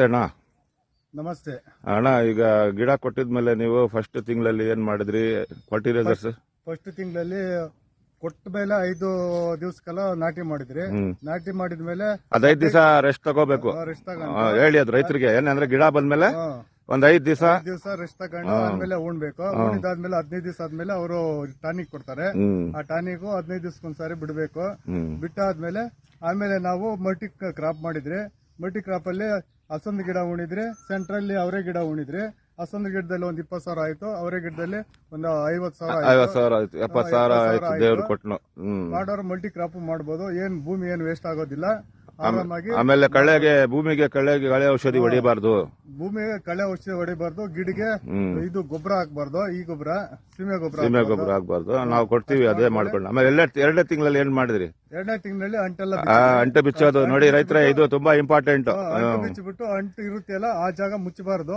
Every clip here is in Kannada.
ಅಣ್ಣ ನಮಸ್ತೆ ಅಣ್ಣ, ಈಗ ಗಿಡ ಕೊಟ್ಟಿದ್ಮೇಲೆ ನೀವು ಫಸ್ಟ್ ತಿಂಗಳಲ್ಲಿ ಏನ್ ಮಾಡಿದ್ರಿ? ಫರ್ಟಿಲೈಸರ್ಸ್ ಫಸ್ಟ್ ತಿಂಗಳಲ್ಲಿ ಕೊಟ್ಟ ಮೇಲೆ 5 ದಿವಸಕ್ಕೆಲ್ಲ ನಾಟಿ ಮಾಡಿದ್ರಿ. ನಾಟಿ ಮಾಡಿದ್ಮೇಲೆ ಅದ್ 5 ದಿವಸ ರೆಸ್ಟ್ ತಗೋಬೇಕು. ರೆಸ್ಟ್ ತಗೊಂಡು ಹೇಳಿ ಅದು ರೈತರಿಗೆ ಏನಂದ್ರೆ ಗಿಡ ಬಂದ್ಮೇಲೆ ಒಂದ್ 5 ದಿವಸ ರೆಸ್ಟ್ ತಗೊಂಡು ಆದ್ಮೇಲೆ ಉಣ್ಬೇಕು. ಉಣಿದಾದ್ಮೇಲೆ 15 ದಿವಸ ಆದ್ಮೇಲೆ ಅವರು ಟಾನಿಕ್ ಕೊಡ್ತಾರೆ. ಆ ಟಾನಿಕ್ 15 ದಿವಸಕ್ಕೊಂದ್ಸಾರಿ ಬಿಡ್ಬೇಕು. ಬಿಟ್ಟಾದ್ಮೇಲೆ ಆಮೇಲೆ ನಾವು ಮಲ್ಟಿ ಕ್ರಾಪ್ ಮಾಡಿದ್ರಿ. ಮಲ್ಟಿ ಕ್ರಾಪ್ ಅಲ್ಲಿ ಹಸಂದ ಗಿಡ ಉಣಿದ್ರಿ, ಸೆಂಟ್ರಲ್ಲಿ ಅವರೇ ಗಿಡ ಉಣಿದ್ರಿ. ಹಸಂದ ಗಿಡದಲ್ಲಿ ಒಂದ್ 20,000 ಆಯ್ತು, ಅವರೇ ಗಿಡದಲ್ಲಿ ಒಂದು 50,000 ಆಯ್ತು, 70,000 ಆಯ್ತು. ದೇವ್ರು ಕೊಟ್ನು. ಮಾಡೋರು ಮಲ್ಟಿ ಕ್ರಾಪ್ ಮಾಡ್ಬೋದು. ಏನ್ ಭೂಮಿ ಏನ್ ವೇಸ್ಟ್ ಆಗೋದಿಲ್ಲ. ಆರಾಮಾಗಿ ಆಮೇಲೆ ಭೂಮಿಗೆ ಕಳೆ ಔಷಧಿ ಹೊಡಿಬಾರ್ದು. ಭೂಮಿಗೆ ಕಳೆ ಔಷಧಿ ಹೊಡಿಬಾರ್ದು. ಗಿಡಕ್ಕೆ ಇದು ಗೊಬ್ಬರ ಹಾಕ್ಬಾರ್ದು. ಈ ಗೊಬ್ಬರ ಸೀಮೆ ಗೊಬ್ಬರ ಹಾಕ್ಬಾರ್ದು. ನಾವು ಕೊಡ್ತೀವಿ, ಅದೇ ಮಾಡ್ಕೊಂಡು. ಆಮೇಲೆ ಎರಡನೇ ತಿಂಗಳಲ್ಲಿ ಏನ್ ಮಾಡಿದ್ರಿ? ಎರಡನೇ ತಿಂಗಳಲ್ಲಿ ಅಂಟು ಬಿಚ್ಚೋದು ನೋಡಿ ರೈತರ, ಇದು ತುಂಬಾ ಇಂಪಾರ್ಟೆಂಟ್. ಬಿಚ್ಚಿಬಿಟ್ಟು ಅಂಟು ಇರುತ್ತೆಲ್ಲ ಆ ಜಾಗ ಮುಚ್ಚಬಾರ್ದು.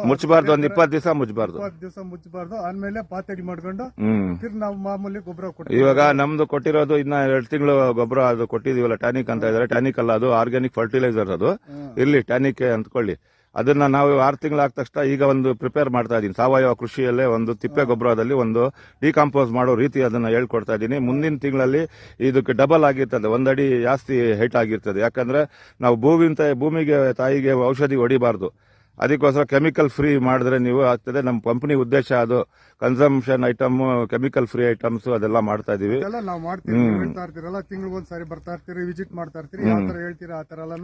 ಒಂದ್ 20 ದಿವಸ ಮುಚ್ಚಬಾರ್ದು. 20 ದಿವಸ ಮುಚ್ಚಬಾರ್ದು. ಆಮೇಲೆ ಪಾತಡಿ ಮಾಡ್ಕೊಂಡು ನಾವು ಮಾಮೂಲಿ ಗೊಬ್ಬರ ಕೊಡ್ತೀವಿ. ಇವಾಗ ನಮ್ದು ಕೊಟ್ಟಿರೋದು ಇನ್ನ 2 ತಿಂಗಳು ಗೊಬ್ಬರ ಅದು ಕೊಟ್ಟಿದೀವಲ್ಲ, ಟ್ಯಾನಿಕ್ ಅಂತ ಇದಾರೆ. ಟ್ಯಾನಿಕ್ ಅಲ್ಲ, ಅದು ಆರ್ಗ್ಯಾನಿಕ್ ಫರ್ಟಿಲೈಸರ್. ಅದು ಇಲ್ಲಿ ಟ್ಯಾನಿಕ್ ಅಂದ್ಕೊಳ್ಳಿ. ಅದನ್ನ ನಾವು 6 ತಿಂಗಳು ಆದ ತಕ್ಷಣ ಈಗ ಒಂದು ಪ್ರಿಪೇರ್ ಮಾಡ್ತಾ ಇದೀನಿ. ಸಾವಯವ ಕೃಷಿಯಲ್ಲೇ ಒಂದು ತಿಪ್ಪೆ ಗೊಬ್ಬರದಲ್ಲಿ ಒಂದು ಡಿಕಾಂಪೋಸ್ ಮಾಡೋ ರೀತಿ ಅದನ್ನ ಹೇಳ್ಕೊಡ್ತಾ ಇದೀನಿ. ಮುಂದಿನ ತಿಂಗಳಲ್ಲಿ ಇದಕ್ಕೆ ಡಬಲ್ ಆಗಿರ್ತದೆ, 1 ಅಡಿ ಜಾಸ್ತಿ ಹೈಟ್ ಆಗಿರ್ತದೆ. ಯಾಕಂದ್ರೆ ನಾವು ಭೂಮಿಗೆ ತಾಯಿಗೆ ಔಷಧಿ ಹೊಡಿಬಾರ್ದು. ಅದಕ್ಕೋಸ್ಕರ ಕೆಮಿಕಲ್ ಫ್ರೀ ಮಾಡಿದ್ರೆ ನೀವು ಆಗ್ತದೆ. ನಮ್ಮ ಕಂಪನಿ ಉದ್ದೇಶ ಅದು. Consumption item, chemical free items ಅದೆಲ್ಲ ಮಾಡ್ತಾ ಇದೀವಿ. ನಾವು ಮಾಡ್ತೀವಿ. ಹೇಳ್ತಾ ಇರ್ತೀರಲ್ಲ, ತಿಂಗಳಿಗೊಂದ್ಸಾರಿ ಬರ್ತಾ ಇರ್ತೀರಿ, ವಿಸಿಟ್ ಮಾಡ್ತಾ ಇರ್ತೀರಿ. ಯಾವ ತರ ಹೇಳ್ತೀರಾ ಆ ತರ ಎಲ್ಲ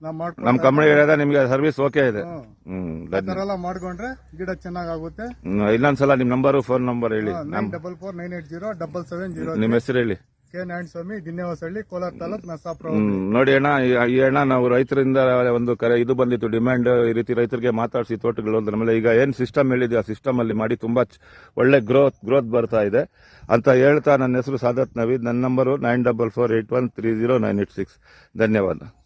ನಾವು ಮಾಡ್ಕೊಂಡು ನಮ್ಮ ಕಂಪನಿ ಹೇಳಿದ್ರೆ ನಿಮ್ಗೆ ಸರ್ವಿಸ್ ಓಕೆ ಇದೆ. ಆ ತರ ಎಲ್ಲ ಮಾಡ್ಕೊಂಡ್ರೆ ಗಿಡ ಚೆನ್ನಾಗುತ್ತೆ. ಇನ್ನೊಂದ್ಸಲ ನಿಮ್ ನಂಬರ್, ಫೋನ್ ನಂಬರ್ ಹೇಳಿ. 9449807770. ನಿಮ್ಮ ಹೆಸರು ಹೇಳಿ. ಕೆ ನಾರಾಯಣಸ್ವಾಮಿ, ದಿನ್ನೇವಸಹಳ್ಳಿ, ಕೋಲಾರ ತಾಲೂಕ್, ನರಸಾಪುರ. ನೋಡಿ ಅಣ್ಣ, ಈ ಅಣ್ಣ ನಾವು ರೈತರಿಂದ ಒಂದು ಇದು ಬಂದಿತ್ತು, ಡಿಮ್ಯಾಂಡ್. ಈ ರೀತಿ ರೈತರಿಗೆ ಮಾತಾಡಿಸಿ ತೋಟಗಳು ನಮ್ಮಲ್ಲಿ ಈಗ ಏನ್ ಸಿಸ್ಟಮ್ ಹೇಳಿದೆ ಆ ಸಿಸ್ಟಮ್ ಅಲ್ಲಿ ಮಾಡಿ ತುಂಬಾ ಒಳ್ಳೆ ಗ್ರೋತ್ ಬರ್ತಾ ಇದೆ ಅಂತ ಹೇಳ್ತಾ, ನನ್ನ ಹೆಸರು ಸಾದತ್ ನವೀದ್. ನನ್ನ ನಂಬರು 9448130986. ಧನ್ಯವಾದ.